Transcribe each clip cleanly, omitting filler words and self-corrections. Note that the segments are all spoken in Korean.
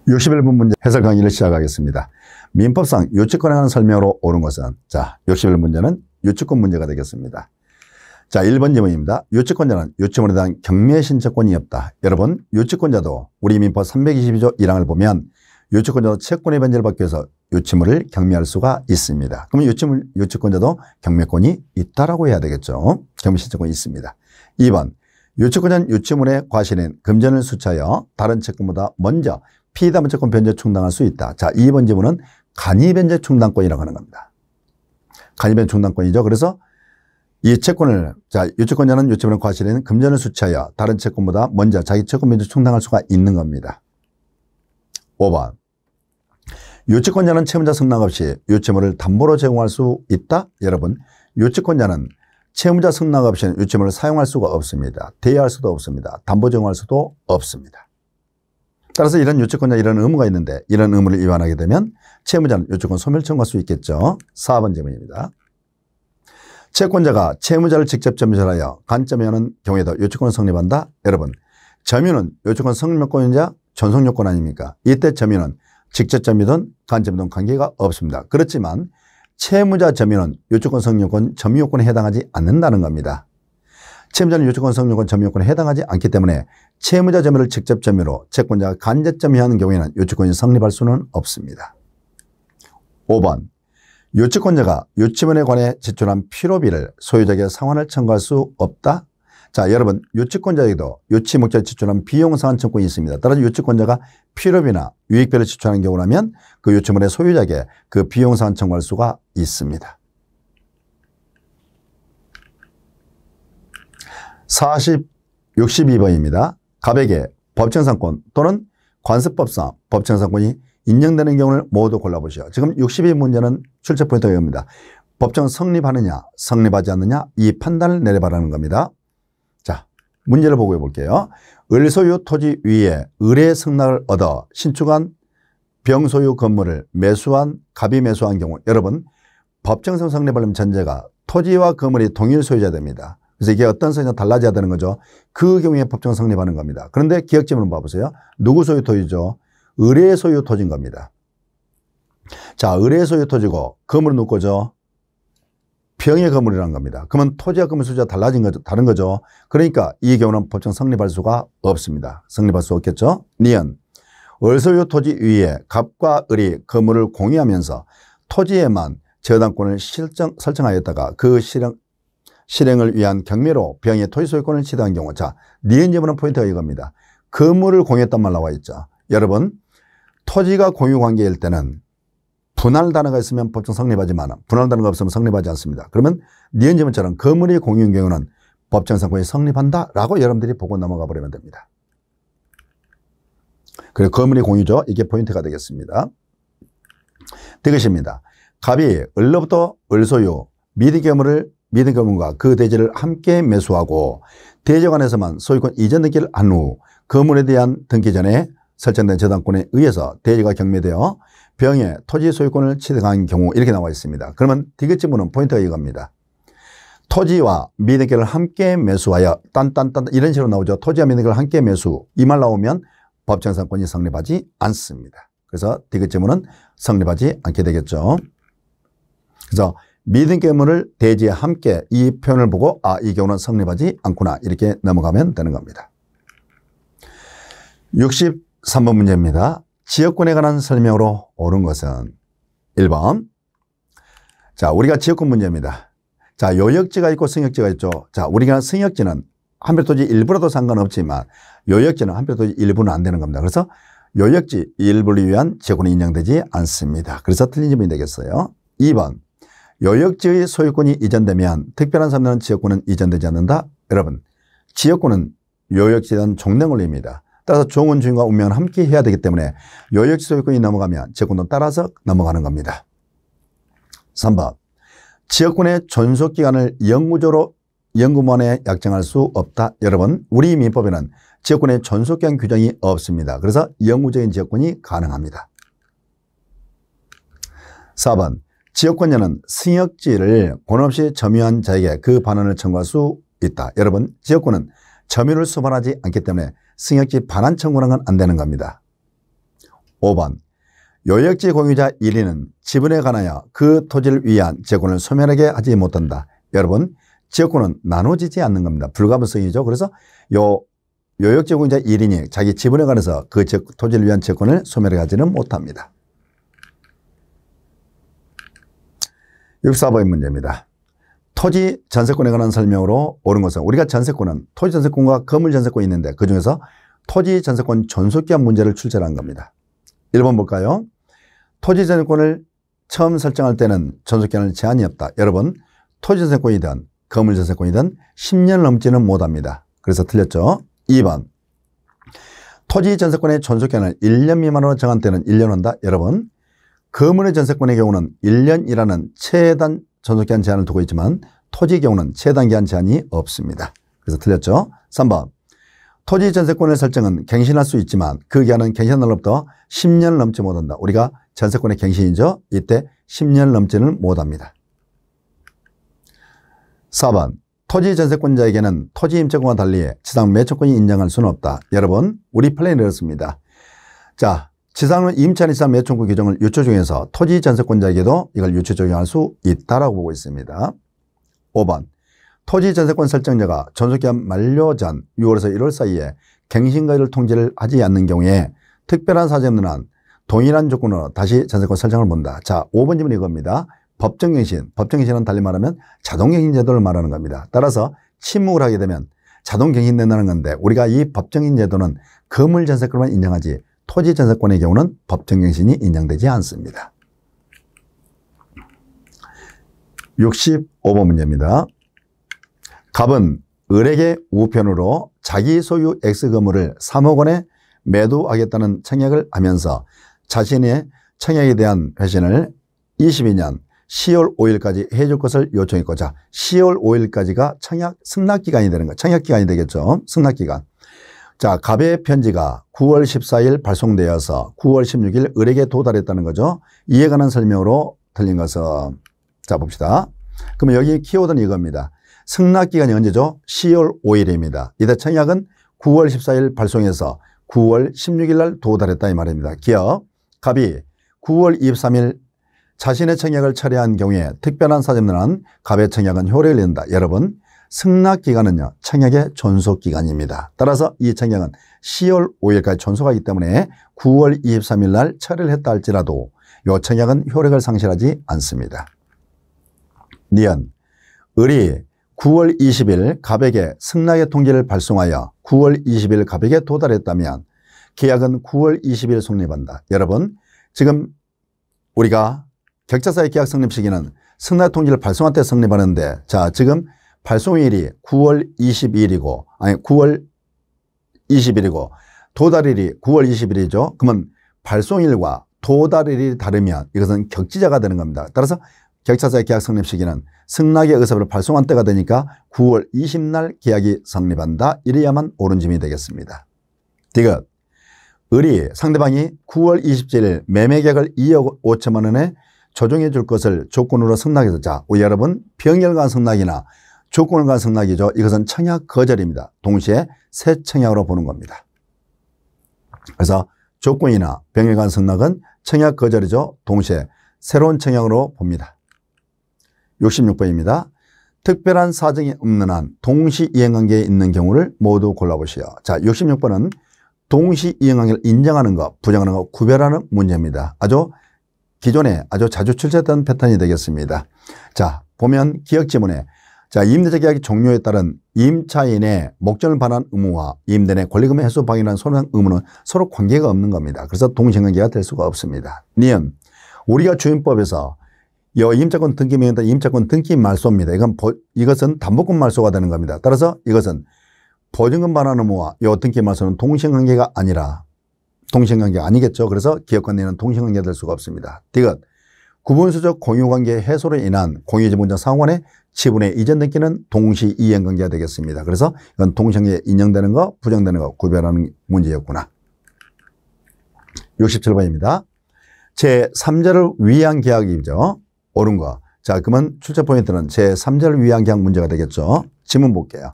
61번 문제 해설 강의를 시작하겠습니다. 민법상 유치권에 관한 설명으로 옳은 것은, 자, 61번 문제는 유치권 문제가 되겠습니다. 자, 1번 질문입니다. 유치권자는 유치물에 대한 경매 신청권이 없다. 여러분, 유치권자도 우리 민법 322조 1항을 보면 유치권자도 채권의 변제를 받기 위해서 유치물을 경매할 수가 있습니다. 그러면 유치권자도 경매권이 있다라고 해야 되겠죠. 경매 신청권이 있습니다. 2번, 유치권자는 유치물의 과실인 금전을 수차하여 다른 채권보다 먼저 피담보 채권 변제 충당할 수 있다. 자, 2번 지문은 간이 변제 충당권이라고 하는 겁니다. 간이 변제 충당권이죠. 그래서 이 채권을, 자, 유치권자는 유치물의 과실인 금전을 수차하여 다른 채권보다 먼저 자기 채권 변제 충당할 수가 있는 겁니다. 5번, 유치권자는 채무자 승낙 없이 유치물을 담보로 제공할 수 있다. 여러분, 유치권자는 채무자 승낙 없이는 유치물을 사용할 수가 없습니다. 대여할 수도 없습니다. 담보 제공할 수도 없습니다. 따라서 이런 유치권자 이런 의무가 있는데 이런 의무를 위반하게 되면 채무자는 유치권 소멸 청구할 수 있겠죠. 4번 질문입니다. 채권자가 채무자를 직접 점유하여 간점유하는 경우에도 유치권은 성립한다. 여러분, 점유는 유치권 성립요건이자 존속요건 아닙니까? 이때 점유는 직접 점유든 간점유든 관계가 없습니다. 그렇지만 채무자 점유는 유치권 성립요건 점유요건에 해당하지 않는다는 겁니다. 채무자는 유치권 성립요건 점유요건에 해당하지 않기 때문에 채무자 점유를 직접 점유로 채권자가 간접 점유하는 경우에는 유치권이 성립할 수는 없습니다. 5번, 유치권자가 유치물에 관해 지출한 필요비를 소유자에게 상환을 청구할 수 없다. 자, 여러분, 유치권자에게도 유치 목적에 지출한 비용 상환 청구권이 있습니다. 따라서 유치권자가 필요비나 유익비를 지출하는 경우라면 그 유치물의 소유자에게 그 비용 상환 청구할 수가 있습니다. 62번입니다. 갑에게 법정상권 또는 관습법상 법정상권이 인정되는 경우를 모두 골라보시오. 지금 62문제는 출제 포인트가 이겁니다. 법정 성립하느냐 성립하지 않느냐 이 판단을 내려봐라는 겁니다. 자, 문제를 보고 해볼게요. 을소유 토지 위에 을의 승낙을 얻어 신축한 병소유 건물을 매수한 갑이 매수한 경우, 여러분, 법정성 성립하려면 전제가 토지와 건물이 동일 소유자 됩니다. 그래서 이게 어떤 소유자 달라져야 되는 거죠. 그 경우에 법정 성립하는 겁니다. 그런데 기억점을 봐보세요. 누구 소유 토지죠? 을의 소유 토지인 겁니다. 자, 을의 소유 토지고 건물은 누구 거죠? 병의 건물이라는 겁니다. 그러면 토지와 건물 소유자가 달라진 거죠. 다른 거죠. 그러니까 이 경우는 법정 성립할 수가 없습니다. 성립할 수 없겠죠. 니은, 을 소유 토지 위에 갑과 을이 건물을 공유하면서 토지에만 저당권을 설정하였다가 그 실행을 위한 경매로 병의 토지 소유권을 취득한 경우, 자, 니은 지문은 포인트가 이겁니다. 건물을 공유했단 말 나와 있죠. 여러분, 토지가 공유 관계일 때는 분할 단어가 있으면 법정 성립하지만 분할 단어가 없으면 성립하지 않습니다. 그러면 니은 지문처럼 건물이 공유인 경우는 법정 상권이 성립한다라고 여러분들이 보고 넘어가 버리면 됩니다. 그리고 건물이 공유죠. 이게 포인트가 되겠습니다. 이것입니다. 갑이 을로부터 을소유 미등기물과 그 대지를 함께 매수하고 대지관에서만 소유권 이전 등기를 한 후 건물에 대한 등기 전에 설정된 저당권에 의해서 대지가 경매되어 병의 토지 소유권을 취득한 경우 이렇게 나와 있습니다. 그러면 디귿지문은 포인트가 이겁니다. 토지와 미등기를 함께 매수하여 딴딴딴 이런 식으로 나오죠. 토지와 미등기를 함께 매수 이 말 나오면 법정상권이 성립하지 않습니다. 그래서 디귿지문은 성립하지 않게 되겠죠. 그래서 미등기물을 대지에 함께 이 표현을 보고 아, 이 경우는 성립하지 않구나 이렇게 넘어가면 되는 겁니다. 63번 문제입니다. 지역권에 관한 설명으로 옳은 것은 1번. 자, 우리가 지역권 문제입니다. 자, 요역지가 있고 승역지가 있죠. 자, 우리가 승역지는 한별토지 일부라도 상관없지만 요역지는 한별토지 일부는 안 되는 겁니다. 그래서 요역지 일부를 위한 지역권이 인정되지 않습니다. 그래서 틀린 질문이 되겠어요. 2번. 요역지의 소유권이 이전되면 특별한 사람들은 지역권은 이전되지 않는다. 여러분, 지역권은 요역지에 대한 종래 권리입니다. 따라서 종은 주인과 운명은 함께 해야 되기 때문에 요역지 소유권이 넘어가면 지역권도 따라서 넘어가는 겁니다. 3번, 지역권의 존속기간을 영구만에 약정할 수 없다. 여러분, 우리 민법에는 지역권의 존속기간 규정이 없습니다. 그래서 영구적인 지역권이 가능합니다. 4번, 지역권자는 승역지를 권 없이 점유한 자에게 그 반환을 청구할 수 있다. 여러분, 지역권은 점유를 수반하지 않기 때문에 승역지 반환 청구라는 건 안 되는 겁니다. 5번 요역지 공유자 1인은 지분에 관하여 그 토지를 위한 제권을 소멸하게 하지 못한다. 여러분 지역권은 나눠지지 않는 겁니다. 불가분성이죠. 그래서 요역지 공유자 1인이 자기 지분에 관해서 그 토지를 위한 제권을 소멸하게 하지는 못합니다. 64번 문제입니다. 토지 전세권에 관한 설명으로 옳은 것은 우리가 전세권은 토지 전세권과 건물 전세권이 있는데 그중에서 토지 전세권 존속기한 문제를 출제한 겁니다. 1번 볼까요? 토지 전세권을 처음 설정할 때는 존속기한을 제한이 없다. 여러분 토지 전세권이든 건물 전세권이든 10년을 넘지는 못합니다. 그래서 틀렸죠. 2번 토지 전세권의 존속기한을 1년 미만으로 정한 때는 1년 한다. 여러분 건물의 전세권의 경우는 1년이라는 최단 존속기한 제한을 두고 있지만 토지의 경우는 최단 기한 제한이 없습니다. 그래서 틀렸죠. 3번 토지 전세권의 설정은 갱신할 수 있지만 그 기한은 갱신한 날로부터 10년을 넘지 못한다. 우리가 전세권의 갱신이죠. 이때 10년을 넘지는 못합니다. 4번 토지 전세권자에게는 토지 임차권과 달리 지상 매초권이 인정할 수는 없다. 여러분 우리 플랜이 이렇습니다. 자, 지상은 임차인 지상 매초권 규정을 유추 중에서 토지 전세권자에게도 이걸 유추 적용할 수 있다라고 보고 있습니다. 5번 토지 전세권 설정자가 존속기한 만료 전 6월에서 1월 사이에 갱신거래를 통지를 하지 않는 경우에 특별한 사정은 한 동일한 조건으로 다시 전세권 설정을 본다. 자, 5번 질문이 이겁니다. 법정갱신, 법정갱신은 달리 말하면 자동갱신 제도를 말하는 겁니다. 따라서 침묵을 하게 되면 자동갱신된다는 건데 우리가 이 법정갱신 제도는 건물 전세권만 인정하지 토지 전세권의 경우는 법정갱신이 인정되지 않습니다. 65번 문제입니다. 갑은 을에게 우편으로 자기 소유 X 건물을 3억 원에 매도하겠다는 청약을 하면서 자신의 청약에 대한 회신을 22년 10월 5일까지 해줄 것을 요청했고, 자, 10월 5일까지가 청약 승낙기간이 되는 거예요. 청약기간이 되겠죠. 승낙기간. 자, 갑의 편지가 9월 14일 발송되어서 9월 16일 을에게 도달했다는 거죠. 이에 관한 설명으로 틀린 것은, 자, 봅시다. 그러면 여기 키워드는 이겁니다. 승낙기간이 언제죠? 10월 5일입니다. 이때 청약은 9월 14일 발송해서 9월 16일 날 도달했다 이 말입니다. 기억. 갑이 9월 23일 자신의 청약을 철회한 경우에 특별한 사정을 한 갑의 청약은 효력을 잃는다. 여러분, 승낙기간은요, 청약의 존속기간입니다. 따라서 이 청약은 10월 5일까지 존속하기 때문에 9월 23일 날 철회를 했다 할지라도 이 청약은 효력을 상실하지 않습니다. 니은, 을이 9월 20일 갑에게 승낙의 통지를 발송하여 9월 20일 갑에게 도달했다면 계약은 9월 20일 성립한다. 여러분, 지금 우리가 격자사의 계약 성립 시기는 승낙 통지를 발송할 때 성립하는데, 자, 지금 발송일이 9월 22일이고, 아니, 9월 20일이고, 도달일이 9월 20일이죠. 그러면 발송일과 도달일이 다르면 이것은 격지자가 되는 겁니다. 따라서 격자사의 계약 성립 시기는 승낙의 의사를 발송한 때가 되니까 9월 20날 계약이 성립한다. 이래야만 옳은 짐이 되겠습니다. 디귿. 을이 상대방이 9월 27일 매매계약을 2억 5천만 원에 조정해 줄 것을 조건으로 승낙해서, 자, 우리 여러분 병렬간 승낙이나 조건을 간 승낙이죠. 이것은 청약 거절입니다. 동시에 새 청약으로 보는 겁니다. 그래서 조건이나 병렬간 승낙은 청약 거절이죠. 동시에 새로운 청약으로 봅니다. 66번입니다. 특별한 사정이 없는 한 동시 이행관계에 있는 경우를 모두 골라보시오. 자, 66번은 동시 이행관계를 인정하는 것, 부정하는 것, 구별하는 문제입니다. 아주 기존에 아주 자주 출제했던 패턴이 되겠습니다. 자, 보면 기억 지문에, 자, 임대차 계약이 종료에 따른 임차인의 목전을 반환 의무와 임대인의 권리금 해소 방해라는 손해상 의무는 서로 관계가 없는 겁니다. 그래서 동시행관계가 될 수가 없습니다. 니은, 우리가 주임법에서 임차권 등기 명의다 임차권 등기 말소입니다. 이것은 담보권 말소가 되는 겁니다. 따라서 이것은 보증금 반환 의무와 이 등기 말소는 동시행관계가 아니라 동시행관계가 아니겠죠. 그래서 기업관계는 동시행관계가 될 수가 없습니다. 디귿, 구분수적 공유관계 해소로 인한 공유지분자 상환의 지분의 이전 등기는 동시 이행관계가 되겠습니다. 그래서 이건 동시행관계에 인정되는 거, 부정되는 거 구별하는 문제였구나. 67번입니다. 제3자를 위한 계약이죠. 옳은 거. 자, 그러면 출제 포인트는 제3자를 위한 계약 문제가 되겠죠. 지문 볼게요.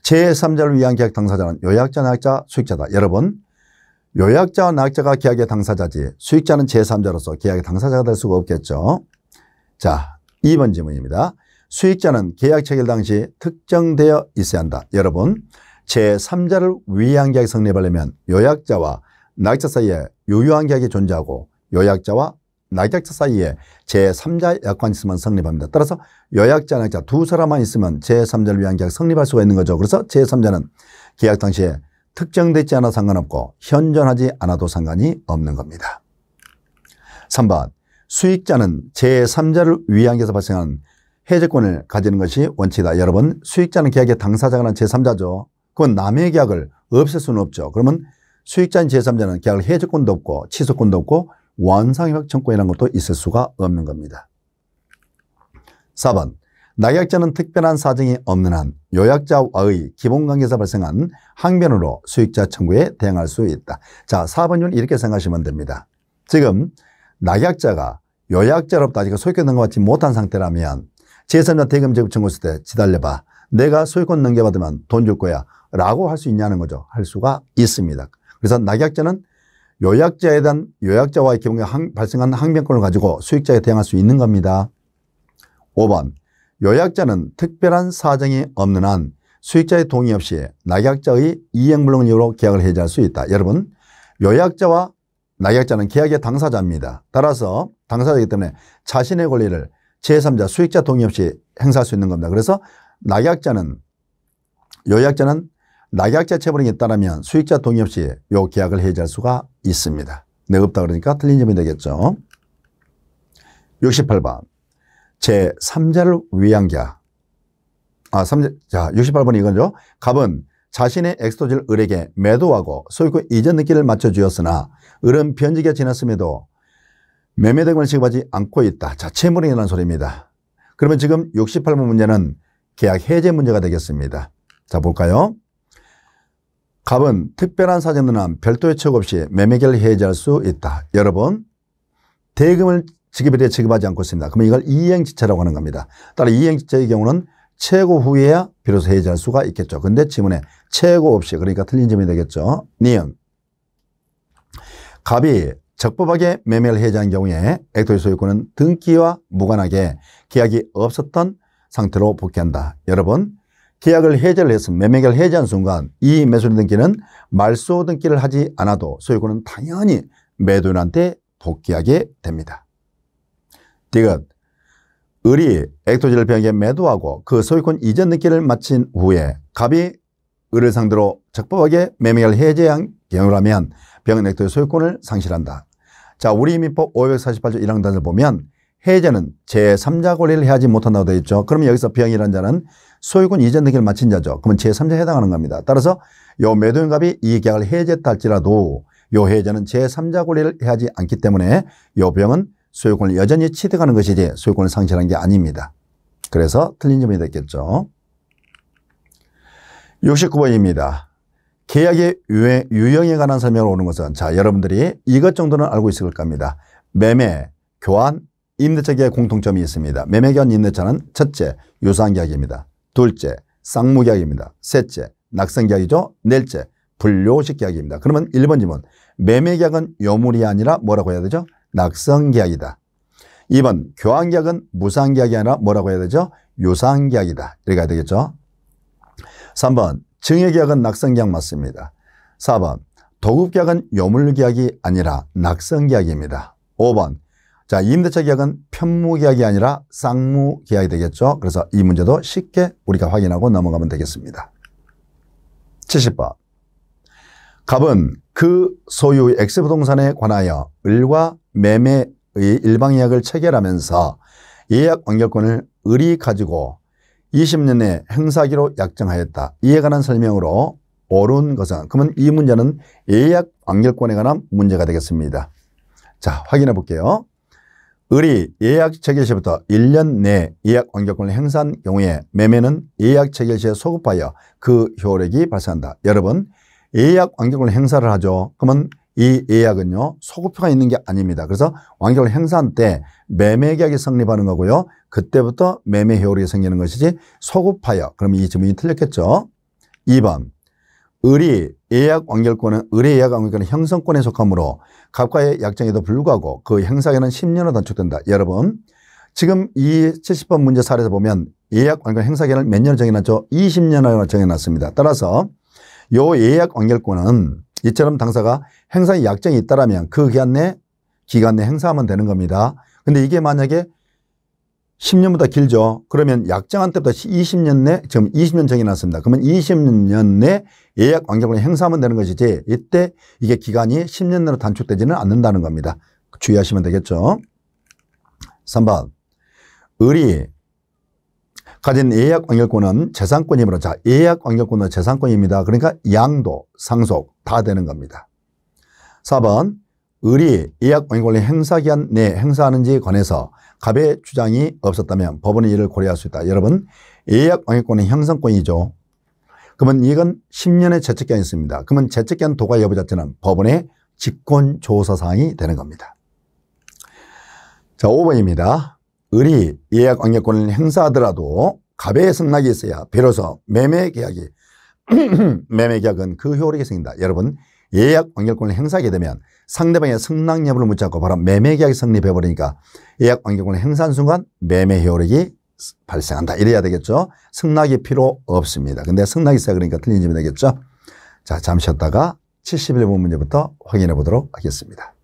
제3자를 위한 계약 당사자는 요약자, 나약자, 수익자다. 여러분, 요약자와 낙약자가 계약의 당사자지 수익자는 제3자로서 계약의 당사자가 될 수가 없겠죠. 자, 2번 질문입니다. 수익자는 계약 체결 당시 특정되어 있어야 한다. 여러분, 제3자를 위한 계약이 성립하려면 요약자와 낙약자 사이에 유효한 계약이 존재하고 요약자와 낙약자 사이에 제3자 약관이 있으면 성립합니다. 따라서 요약자, 낙약자 두 사람만 있으면 제3자를 위한 계약 성립할 수가 있는 거죠. 그래서 제3자는 계약 당시에 특정되지 않아 상관없고 현존하지 않아도 상관이 없는 겁니다. 3번, 수익자는 제3자를 위한 계약에서 발생한 해제권을 가지는 것이 원칙이다. 여러분, 수익자는 계약의 당사자가 제3자죠. 그건 남의 계약을 없앨 수는 없죠. 그러면 수익자인 제3자는 계약을 해제권도 없고 취소권도 없고 원상회복 청구권이라는 것도 있을 수가 없는 겁니다. 4번, 낙약자는 특별한 사정이 없는 한 요약자와의 기본관계에서 발생한 항변으로 수익자 청구에 대항할 수 있다. 자, 4번은 이렇게 생각하시면 됩니다. 지금 낙약자가 요약자로부터 아직 소유권 넘겨받지 못한 상태라면 제3자 대금 지급 청구했을 때 기다려봐. 내가 소유권 넘겨받으면 돈 줄 거야 라고 할 수 있냐는 거죠. 할 수가 있습니다. 그래서 낙약자는 요약자에 대한 요약자와의 기본관계에 발생한 항변권을 가지고 수익자에 대항할 수 있는 겁니다. 5번, 요약자는 특별한 사정이 없는 한 수익자의 동의 없이 낙약자의 이행불능 이유로 계약을 해지할 수 있다. 여러분, 요약자와 낙약자는 계약의 당사자입니다. 따라서 당사자이기 때문에 자신의 권리를 제3자 수익자 동의 없이 행사할 수 있는 겁니다. 그래서 요약자는 낙약자 체불행에 따르면 수익자 동의 없이 요 계약을 해지할 수가 있습니다. 네, 없다 그러니까 틀린 점이 되겠죠. 68번. 제3자를 위한 계약. 자, 68번이 이거죠. 갑은 자신의 엑스토지를 을에게 매도하고 소유권 이전 느끼를 맞춰주었으나 을은 변제기가 지났음에도 매매대금을 지급하지 않고 있다. 자, 채무령이라는 소리입니다. 그러면 지금 68번 문제는 계약 해제 문제가 되겠습니다. 자, 볼까요? 갑은 특별한 사정은 한 별도의 처구 없이 매매계를 해지할 수 있다. 여러분, 대금을 지급에 대해 지급하지 않고 있습니다. 그러면 이걸 이행지체라고 하는 겁니다. 따라 이행지체의 경우는 최고 후에야 비로소 해지할 수가 있겠죠. 근데 지문에 최고 없이, 그러니까 틀린 점이 되겠죠. 니은. 갑이 적법하게 매매를 해지한 경우에 액토의 소유권은 등기와 무관하게 계약이 없었던 상태로 복귀한다. 여러분, 계약을 해제를 했으면 매매계를 해제한 순간 이 매수인 등기는 말소 등기를 하지 않아도 소유권은 당연히 매도인한테 복귀하게 됩니다. 디귿, 을이 액토지를 병에게 매도하고 그 소유권 이전 등기를 마친 후에 갑이 을을 상대로 적법하게 매매계를 해제한 경우라면 병은 액토의 소유권을 상실한다. 자, 우리 민법 548조 1항단을 보면 해제는 제3자 권리를 해하지 못한다고 되어 있죠. 그러면 여기서 병이라는 자는 소유권 이전 등기를 마친 자죠. 그러면 제3자에 해당하는 겁니다. 따라서 요 매도인 갑이 이 계약을 해제했다 할지라도 요 해제는 제3자 권리를 해하지 않기 때문에 요 병은 소유권을 여전히 취득하는 것이지 소유권을 상실한 게 아닙니다. 그래서 틀린 점이 됐겠죠. 69번입니다. 계약의 유형에 관한 설명을 오는 것은, 자, 여러분들이 이것 정도는 알고 있을 겁니다. 매매, 교환, 임대차 계약의 공통점이 있습니다. 매매, 교환, 임대차는 첫째, 유사한 계약입니다. 둘째, 쌍무 계약입니다. 셋째, 낙선 계약이죠. 넷째, 불료식 계약입니다. 그러면 1번 질문, 매매 계약은 요물이 아니라 뭐라고 해야 되죠? 낙선 계약이다. 2번, 교환 계약은 무상 계약이 아니라 뭐라고 해야 되죠? 유상 계약이다. 이렇게 해야 되겠죠. 3번, 증여 계약은 낙선 계약 맞습니다. 4번, 도급 계약은 요물 계약이 아니라 낙선 계약입니다. 5번, 자, 임대차 계약은 편무 계약이 아니라 쌍무 계약이 되겠죠. 그래서 이 문제도 쉽게 우리가 확인하고 넘어가면 되겠습니다. 70번, 갑은 그 소유의 X부동산에 관하여 을과 매매의 일방계약을 체결하면서 예약 완결권을 을이 가지고 20년 내에 행사하기로 약정하였다. 이에 관한 설명으로 옳은 것은, 그러면 이 문제는 예약 완결권에 관한 문제가 되겠습니다. 자, 확인해 볼게요. 을이 예약 체결 시부터 1년 내에 예약 완결권을 행사한 경우에 매매는 예약 체결 시에 소급하여 그 효력이 발생한다. 여러분, 예약 완결권을 행사를 하죠. 그러면 이 예약은요, 소급표가 있는 게 아닙니다. 그래서 완결권을 행사한 때 매매 계약이 성립하는 거고요. 그때부터 매매 효력이 생기는 것이지 소급하여, 그럼 이 질문이 틀렸겠죠. 2번, 을이 예약 완결권은 을의 예약 완결권은 형성권에 속하므로 갑과의 약정에도 불구하고 그 행사기간은 10년으로 단축된다. 여러분 지금 이 70번 문제 사례에서 보면 예약 완결 행사기간을 몇 년을 정해놨죠? 20년으로 정해놨습니다. 따라서 요 예약 완결권은 이처럼 당사가 행사의 약정이 있다라면 그 기간 내 행사하면 되는 겁니다. 근데 이게 만약에 10년보다 길죠. 그러면 약정한 때부터 20년 내, 지금 20년 정해놨습니다. 그러면 20년 내 예약 완결권을 행사하면 되는 것이지 이때 이게 기간이 10년 내로 단축되지는 않는다는 겁니다. 주의하시면 되겠죠. 3번 을이 가진 예약 완결권은 재산권이므로 자 예약 완결권은 재산권입니다. 그러니까 양도, 상속 다 되는 겁니다. 4번 을이 예약 완결권의 행사기간 내에 행사하는지에 관해서 갑의 주장이 없었다면 법원은 이를 고려할 수 있다. 여러분 예약 완결권은 형성권이죠. 그러면 이건 10년의 제척기한이 있습니다. 그러면 제척기한 도과 여부 자체는 법원의 직권조사사항이 되는 겁니다. 자 5번입니다. 을이 예약 완결권을 행사하더라도 갑의 승낙이 있어야 비로소 매매계약이 매매계약은 그 효력이 생긴다. 여러분 예약 완결권을 행사하게 되면 상대방의 승낙 여부를 묻지 않고 바로 매매계약이 성립해버리니까 예약 완결권을 행사한 순간 매매 효력이 발생한다. 이래야 되겠죠. 승낙이 필요 없습니다. 근데 승낙이 있어야 그러니까 틀린 점이 되겠죠. 자 잠시 쉬었다가 71번 문제부터 확인해 보도록 하겠습니다.